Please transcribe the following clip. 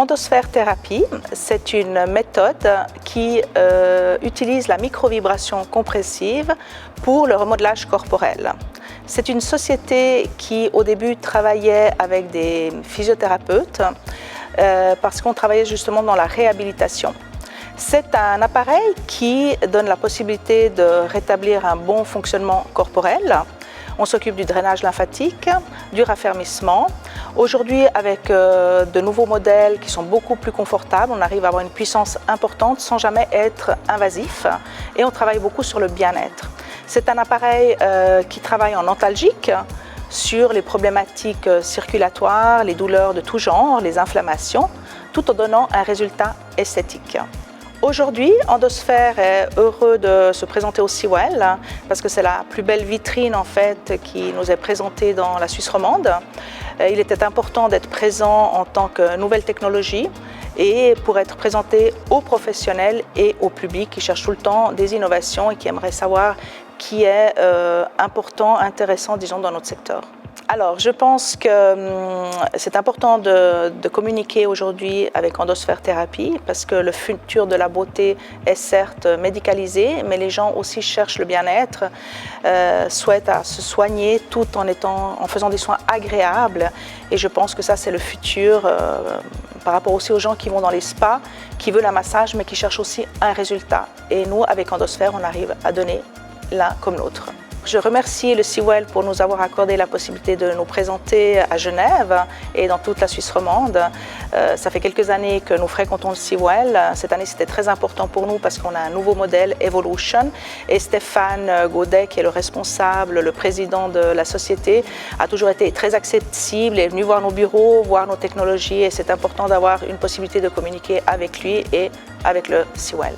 Endosphère thérapie, c'est une méthode qui utilise la microvibration compressive pour le remodelage corporel. C'est une société qui au début travaillait avec des physiothérapeutes parce qu'on travaillait justement dans la réhabilitation. C'est un appareil qui donne la possibilité de rétablir un bon fonctionnement corporel. On s'occupe du drainage lymphatique, du raffermissement. Aujourd'hui, avec de nouveaux modèles qui sont beaucoup plus confortables, on arrive à avoir une puissance importante sans jamais être invasif et on travaille beaucoup sur le bien-être. C'est un appareil qui travaille en antalgique sur les problématiques circulatoires, les douleurs de tout genre, les inflammations, tout en donnant un résultat esthétique. Aujourd'hui, Endosphère est heureux de se présenter au Seawell parce que c'est la plus belle vitrine en fait qui nous est présentée dans la Suisse romande. Il était important d'être présent en tant que nouvelle technologie et pour être présenté aux professionnels et au public qui cherchent tout le temps des innovations et qui aimeraient savoir qui est important, intéressant, disons, dans notre secteur. Alors, je pense que c'est important de communiquer aujourd'hui avec Endosphère thérapie parce que le futur de la beauté est certes médicalisé, mais les gens aussi cherchent le bien-être, souhaitent à se soigner tout en faisant des soins agréables. Et je pense que ça, c'est le futur par rapport aussi aux gens qui vont dans les spas, qui veulent un massage, mais qui cherchent aussi un résultat. Et nous, avec Endosphère, on arrive à donner l'un comme l'autre. Je remercie le Seawell pour nous avoir accordé la possibilité de nous présenter à Genève et dans toute la Suisse romande. Ça fait quelques années que nous fréquentons le Seawell. Cette année, c'était très important pour nous parce qu'on a un nouveau modèle, Evolution. Et Stéphane Gaudet, qui est le responsable, le président de la société, a toujours été très accessible et est venu voir nos bureaux, voir nos technologies. Et c'est important d'avoir une possibilité de communiquer avec lui et avec le Seawell.